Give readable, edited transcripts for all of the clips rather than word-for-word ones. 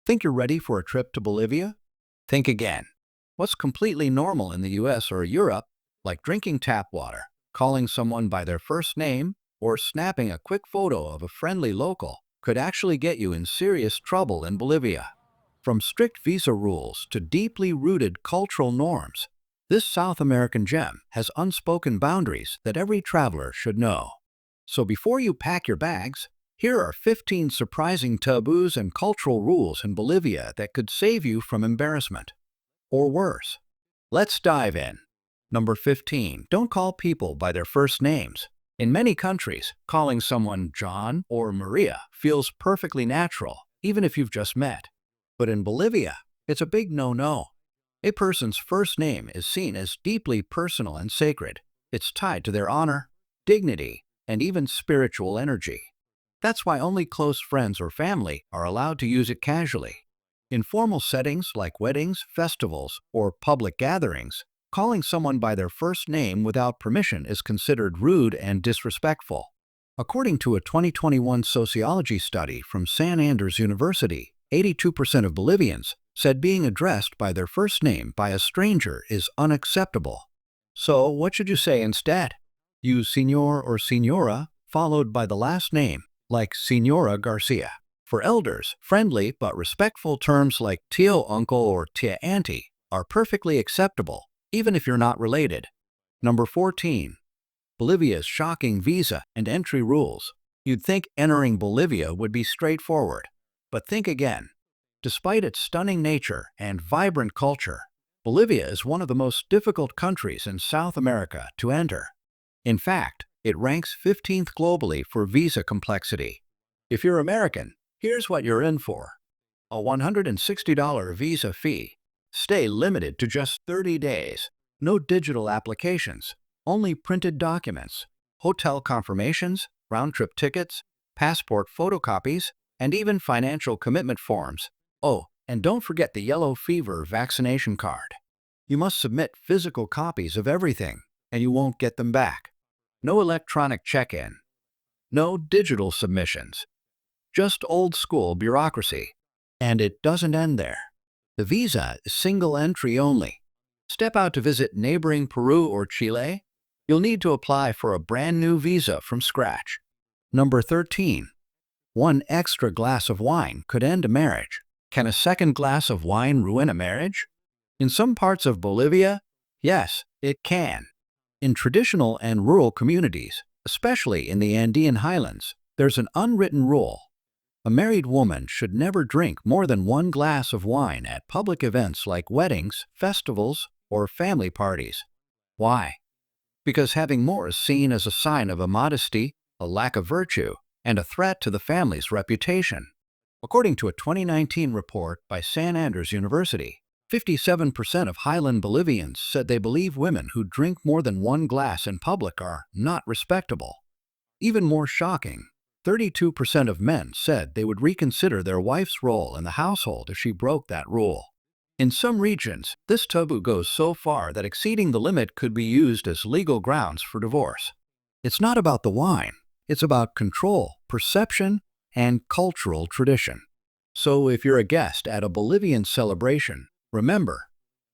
Think you're ready for a trip to Bolivia? Think again. What's completely normal in the US or Europe, like drinking tap water, calling someone by their first name, or snapping a quick photo of a friendly local, could actually get you in serious trouble in Bolivia. From strict visa rules to deeply rooted cultural norms, this South American gem has unspoken boundaries that every traveler should know. So before you pack your bags, here are 15 surprising taboos and cultural rules in Bolivia that could save you from embarrassment. Or worse. Let's dive in. Number 15. Don't call people by their first names. In many countries, calling someone John or Maria feels perfectly natural, even if you've just met. But in Bolivia, it's a big no-no. A person's first name is seen as deeply personal and sacred. It's tied to their honor, dignity, and even spiritual energy. That's why only close friends or family are allowed to use it casually. In formal settings like weddings, festivals, or public gatherings, calling someone by their first name without permission is considered rude and disrespectful. According to a 2021 sociology study from San Andreas University, 82% of Bolivians said being addressed by their first name by a stranger is unacceptable. So what should you say instead? Use señor or señora, followed by the last name, like Señora Garcia. For elders, friendly but respectful terms like tío uncle or tía auntie are perfectly acceptable, even if you're not related. Number 14. Bolivia's shocking visa and entry rules. You'd think entering Bolivia would be straightforward, but think again. Despite its stunning nature and vibrant culture, Bolivia is one of the most difficult countries in South America to enter. In fact, it ranks 15th globally for visa complexity. If you're American, here's what you're in for. A $160 visa fee. Stay limited to just 30 days. No digital applications, only printed documents, hotel confirmations, round-trip tickets, passport photocopies, and even financial commitment forms. Oh, and don't forget the yellow fever vaccination card. You must submit physical copies of everything, and you won't get them back. No electronic check-in. No digital submissions. Just old-school bureaucracy. And it doesn't end there. The visa is single entry only. Step out to visit neighboring Peru or Chile? You'll need to apply for a brand new visa from scratch. Number 13. One extra glass of wine could end a marriage. Can a second glass of wine ruin a marriage? In some parts of Bolivia, yes, it can. In traditional and rural communities, especially in the Andean highlands, there's an unwritten rule. A married woman should never drink more than one glass of wine at public events like weddings, festivals, or family parties. Why? Because having more is seen as a sign of immodesty, a lack of virtue, and a threat to the family's reputation. According to a 2019 report by San Andreas University, 57% of highland Bolivians said they believe women who drink more than one glass in public are not respectable. Even more shocking, 32% of men said they would reconsider their wife's role in the household if she broke that rule. In some regions, this taboo goes so far that exceeding the limit could be used as legal grounds for divorce. It's not about the wine, it's about control, perception, and cultural tradition. So if you're a guest at a Bolivian celebration, remember,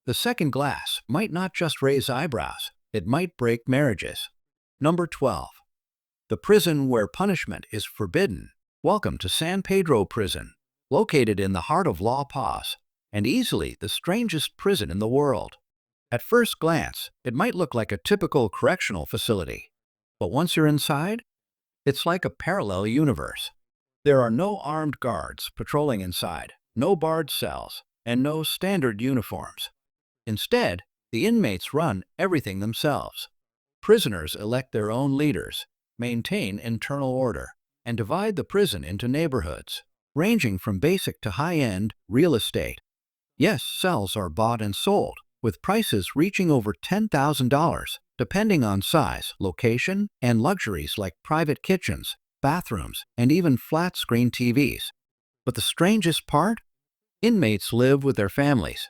the second glass might not just raise eyebrows, it might break marriages. Number 12. The prison where punishment is forbidden. Welcome to San Pedro Prison, located in the heart of La Paz, and easily the strangest prison in the world. At first glance, it might look like a typical correctional facility, but once you're inside, it's like a parallel universe. There are no armed guards patrolling inside, no barred cells, and no standard uniforms. Instead, the inmates run everything themselves. Prisoners elect their own leaders, maintain internal order, and divide the prison into neighborhoods, ranging from basic to high-end real estate. Yes, cells are bought and sold, with prices reaching over $10,000, depending on size, location, and luxuries like private kitchens, bathrooms, and even flat-screen TVs. But the strangest part? Inmates live with their families.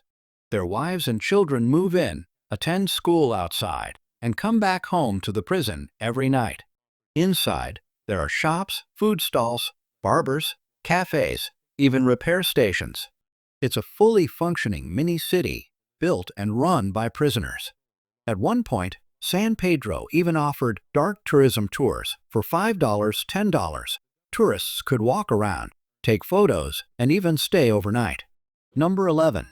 Their wives and children move in, attend school outside, and come back home to the prison every night. Inside, there are shops, food stalls, barbers, cafes, even repair stations. It's a fully functioning mini-city, built and run by prisoners. At one point, San Pedro even offered dark tourism tours for $5, $10. Tourists could walk around, take photos, and even stay overnight. Number 11.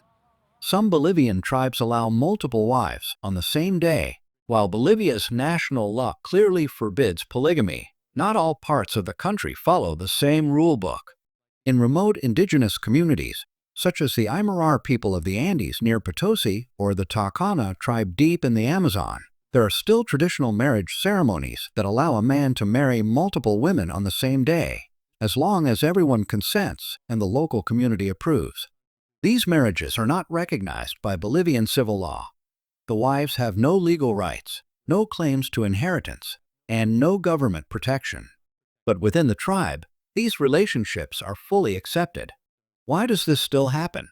Some Bolivian tribes allow multiple wives on the same day. While Bolivia's national law clearly forbids polygamy, not all parts of the country follow the same rulebook. In remote indigenous communities, such as the Aymara people of the Andes near Potosi or the Tacana tribe deep in the Amazon, there are still traditional marriage ceremonies that allow a man to marry multiple women on the same day, as long as everyone consents and the local community approves. These marriages are not recognized by Bolivian civil law. The wives have no legal rights, no claims to inheritance, and no government protection. But within the tribe, these relationships are fully accepted. Why does this still happen?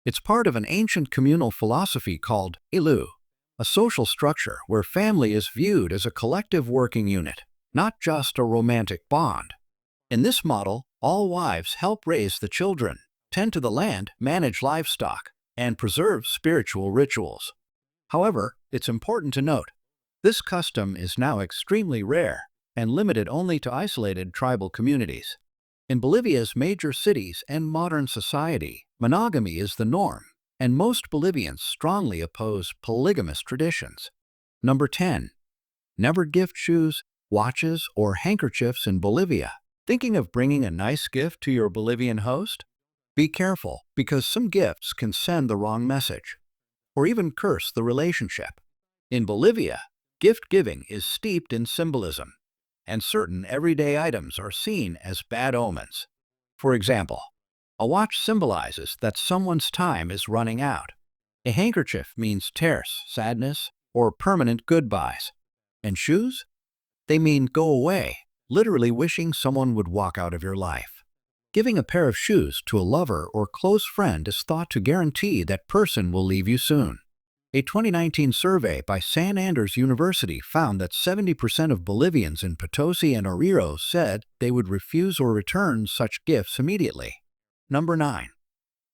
It's part of an ancient communal philosophy called ilu, a social structure where family is viewed as a collective working unit, not just a romantic bond. In this model, all wives help raise the children, tend to the land, manage livestock, and preserve spiritual rituals. However, it's important to note, this custom is now extremely rare and limited only to isolated tribal communities. In Bolivia's major cities and modern society, monogamy is the norm, and most Bolivians strongly oppose polygamous traditions. Number 10. Never gift shoes, watches, or handkerchiefs in Bolivia. Thinking of bringing a nice gift to your Bolivian host? Be careful, because some gifts can send the wrong message, or even curse the relationship. In Bolivia, gift-giving is steeped in symbolism, and certain everyday items are seen as bad omens. For example, a watch symbolizes that someone's time is running out. A handkerchief means tears, sadness, or permanent goodbyes. And shoes? They mean go away, literally wishing someone would walk out of your life. Giving a pair of shoes to a lover or close friend is thought to guarantee that person will leave you soon. A 2019 survey by San Andrés University found that 70% of Bolivians in Potosi and Oruro said they would refuse or return such gifts immediately. Number 9.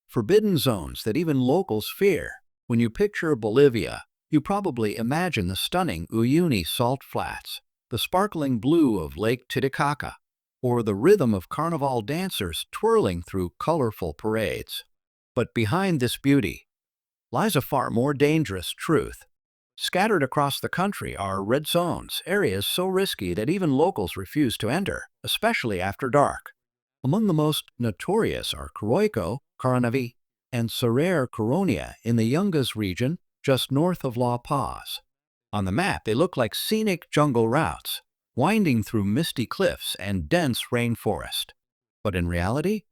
Forbidden zones that even locals fear. When you picture Bolivia, you probably imagine the stunning Uyuni salt flats, the sparkling blue of Lake Titicaca, or the rhythm of carnival dancers twirling through colorful parades. But behind this beauty lies a far more dangerous truth. Scattered across the country are red zones, areas so risky that even locals refuse to enter, especially after dark. Among the most notorious are Coroico, Caranavi, and Serrer Coronia in the Yungas region, just north of La Paz. On the map, they look like scenic jungle routes, winding through misty cliffs and dense rainforest. But in reality,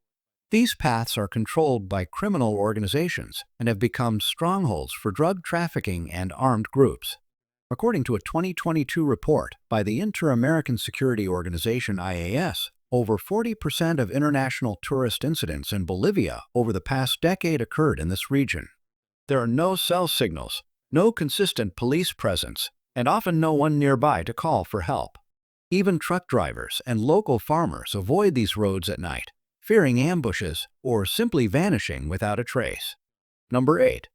these paths are controlled by criminal organizations and have become strongholds for drug trafficking and armed groups. According to a 2022 report by the Inter-American Security Organization IAS, over 40% of international tourist incidents in Bolivia over the past decade occurred in this region. There are no cell signals, no consistent police presence, and often no one nearby to call for help. Even truck drivers and local farmers avoid these roads at night, fearing ambushes or simply vanishing without a trace. Number 8.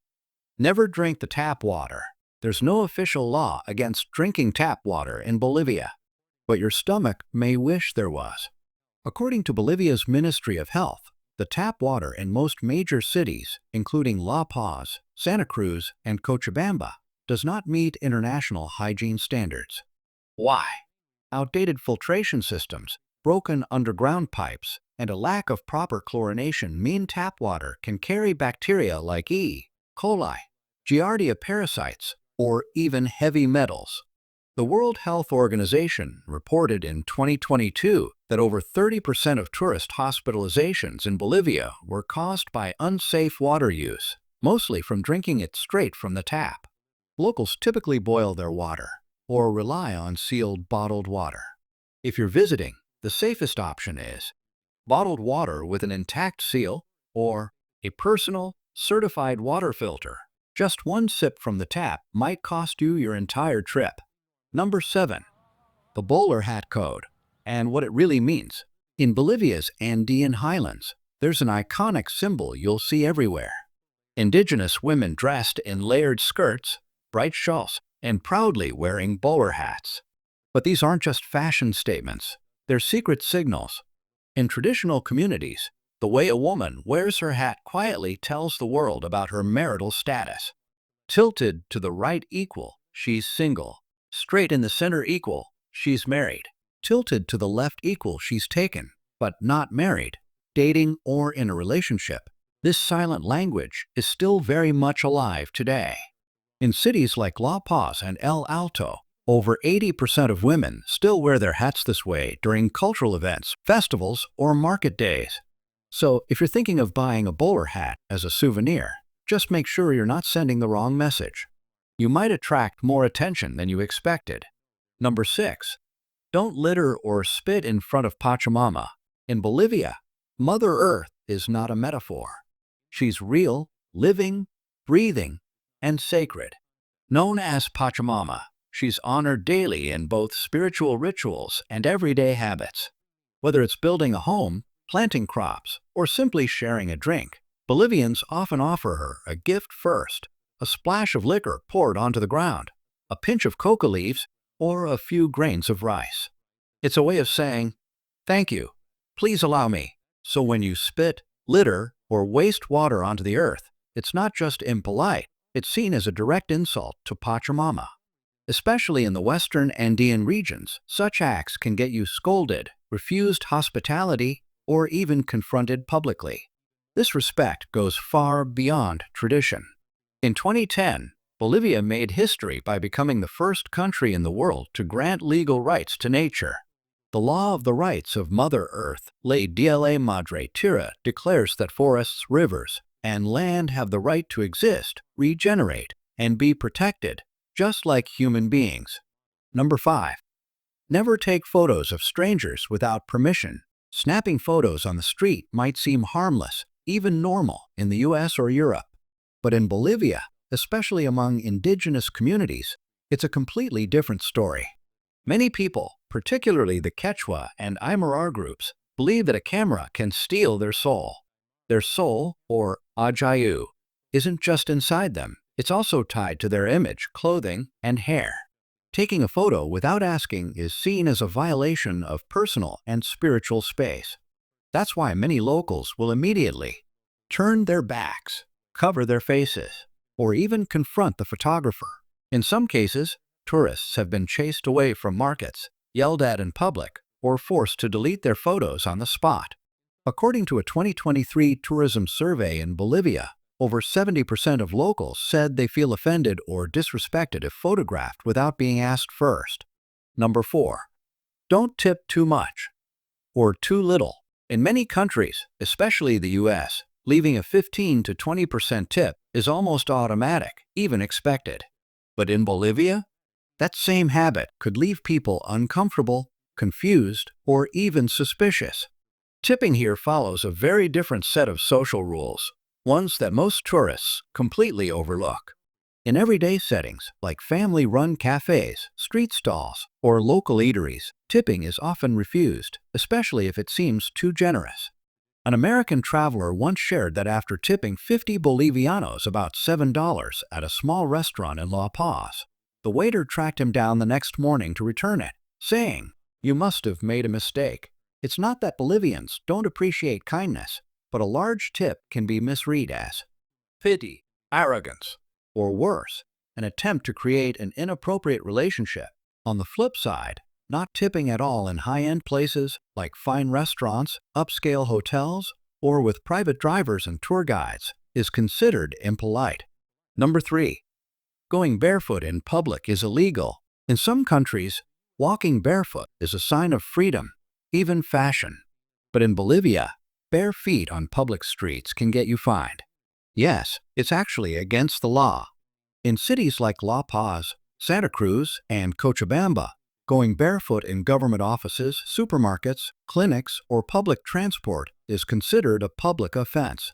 Never drink the tap water. There's no official law against drinking tap water in Bolivia, but your stomach may wish there was. According to Bolivia's Ministry of Health, the tap water in most major cities, including La Paz, Santa Cruz, and Cochabamba, does not meet international hygiene standards. Why? Outdated filtration systems, broken underground pipes, and a lack of proper chlorination mean tap water can carry bacteria like E. coli, Giardia parasites, or even heavy metals. The World Health Organization reported in 2022 that over 30% of tourist hospitalizations in Bolivia were caused by unsafe water use, mostly from drinking it straight from the tap. Locals typically boil their water or rely on sealed bottled water. If you're visiting, the safest option is bottled water with an intact seal or a personal, certified water filter. Just one sip from the tap might cost you your entire trip. Number 7. The bowler hat code, and what it really means. In Bolivia's Andean highlands, there's an iconic symbol you'll see everywhere. Indigenous women dressed in layered skirts, bright shawls, and proudly wearing bowler hats. But these aren't just fashion statements, they're secret signals. In traditional communities, the way a woman wears her hat quietly tells the world about her marital status. Tilted to the right equal, she's single. Straight in the center equal, she's married. Tilted to the left equal, she's taken, but not married, dating, or in a relationship. This silent language is still very much alive today. In cities like La Paz and El Alto, over 80% of women still wear their hats this way during cultural events, festivals, or market days. So, if you're thinking of buying a bowler hat as a souvenir, just make sure you're not sending the wrong message. You might attract more attention than you expected. Number 6. Don't litter or spit in front of Pachamama. In Bolivia, Mother Earth is not a metaphor. She's real, living, breathing, and sacred. Known as Pachamama, she's honored daily in both spiritual rituals and everyday habits. Whether it's building a home, planting crops, or simply sharing a drink, Bolivians often offer her a gift first, a splash of liquor poured onto the ground, a pinch of coca leaves, or a few grains of rice. It's a way of saying, "Thank you, please allow me." So when you spit, litter, or waste water onto the earth, it's not just impolite, it's seen as a direct insult to Pachamama. Especially in the western Andean regions, such acts can get you scolded, refused hospitality, or even confronted publicly. This respect goes far beyond tradition. In 2010, Bolivia made history by becoming the first country in the world to grant legal rights to nature. The Law of the Rights of Mother Earth, Ley de la Madre Tierra, declares that forests, rivers, and land have the right to exist, regenerate, and be protected, just like human beings. Number 5. Never take photos of strangers without permission. Snapping photos on the street might seem harmless, even normal, in the US or Europe. But in Bolivia, especially among indigenous communities, it's a completely different story. Many people, particularly the Quechua and Aymara groups, believe that a camera can steal their soul. Their soul, or ajayu, isn't just inside them, it's also tied to their image, clothing, and hair. Taking a photo without asking is seen as a violation of personal and spiritual space. That's why many locals will immediately turn their backs, cover their faces, or even confront the photographer. In some cases, tourists have been chased away from markets, yelled at in public, or forced to delete their photos on the spot. According to a 2023 tourism survey in Bolivia, over 70% of locals said they feel offended or disrespected if photographed without being asked first. Number 4. Don't tip too much or too little. In many countries, especially the US, leaving a 15 to 20% tip is almost automatic, even expected. But in Bolivia, that same habit could leave people uncomfortable, confused, or even suspicious. Tipping here follows a very different set of social rules, ones that most tourists completely overlook. In everyday settings, like family-run cafes, street stalls, or local eateries, tipping is often refused, especially if it seems too generous. An American traveler once shared that after tipping 50 Bolivianos, about $7, at a small restaurant in La Paz, the waiter tracked him down the next morning to return it, saying, "You must have made a mistake." It's not that Bolivians don't appreciate kindness, but a large tip can be misread as pity, arrogance, or worse, an attempt to create an inappropriate relationship. On the flip side, not tipping at all in high-end places like fine restaurants, upscale hotels, or with private drivers and tour guides is considered impolite. Number 3. Going barefoot in public is illegal. In some countries, walking barefoot is a sign of freedom, even fashion. But in Bolivia, bare feet on public streets can get you fined. Yes, it's actually against the law. In cities like La Paz, Santa Cruz, and Cochabamba, going barefoot in government offices, supermarkets, clinics, or public transport is considered a public offense.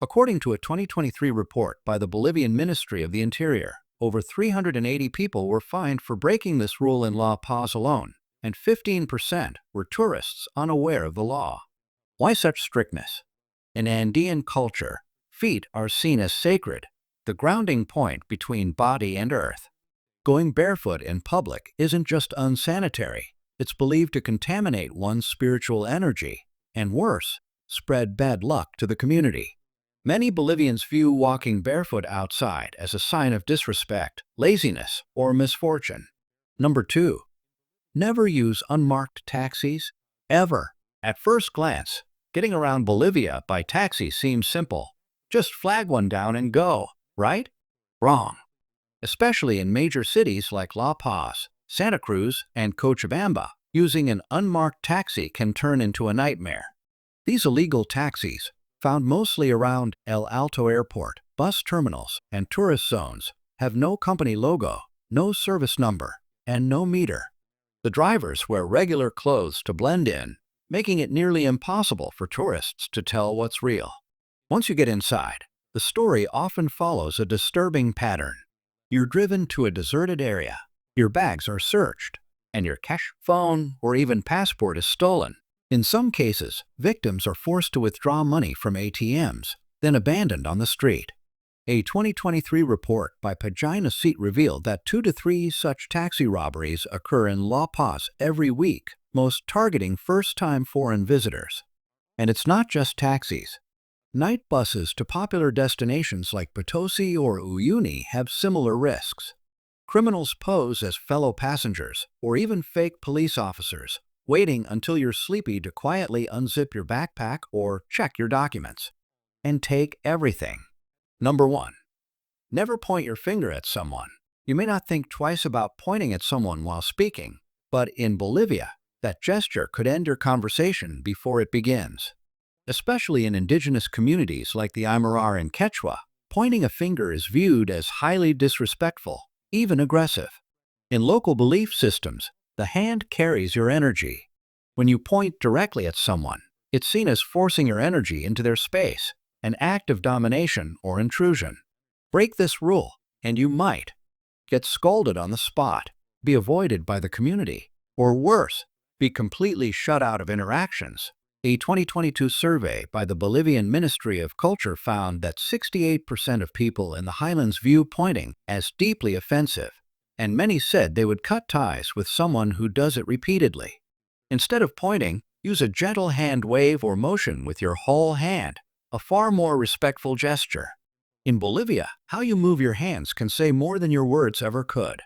According to a 2023 report by the Bolivian Ministry of the Interior, over 380 people were fined for breaking this rule in La Paz alone, and 15% were tourists unaware of the law. Why such strictness? In Andean culture, feet are seen as sacred, the grounding point between body and earth. Going barefoot in public isn't just unsanitary, it's believed to contaminate one's spiritual energy, and worse, spread bad luck to the community. Many Bolivians view walking barefoot outside as a sign of disrespect, laziness, or misfortune. Number 2. Never use unmarked taxis, ever. At first glance, getting around Bolivia by taxi seems simple. Just flag one down and go, right? Wrong. Especially in major cities like La Paz, Santa Cruz, and Cochabamba, using an unmarked taxi can turn into a nightmare. These illegal taxis, found mostly around El Alto Airport, bus terminals, and tourist zones, have no company logo, no service number, and no meter. The drivers wear regular clothes to blend in, making it nearly impossible for tourists to tell what's real. Once you get inside, the story often follows a disturbing pattern. You're driven to a deserted area, your bags are searched, and your cash, phone, or even passport is stolen. In some cases, victims are forced to withdraw money from ATMs, then abandoned on the street. A 2023 report by Pagina Seat revealed that 2 to 3 such taxi robberies occur in La Paz every week, most targeting first-time foreign visitors. And it's not just taxis. Night buses to popular destinations like Potosi or Uyuni have similar risks. Criminals pose as fellow passengers or even fake police officers, waiting until you're sleepy to quietly unzip your backpack or check your documents. And take everything. Number 1. Never point your finger at someone. You may not think twice about pointing at someone while speaking, but in Bolivia, that gesture could end your conversation before it begins. Especially in indigenous communities like the Aymara and Quechua, pointing a finger is viewed as highly disrespectful, even aggressive. In local belief systems, the hand carries your energy. When you point directly at someone, it's seen as forcing your energy into their space, an act of domination or intrusion. Break this rule, and you might get scolded on the spot, be avoided by the community, or worse, be completely shut out of interactions. A 2022 survey by the Bolivian Ministry of Culture found that 68% of people in the highlands view pointing as deeply offensive, and many said they would cut ties with someone who does it repeatedly. Instead of pointing, use a gentle hand wave or motion with your whole hand, a far more respectful gesture. In Bolivia, how you move your hands can say more than your words ever could.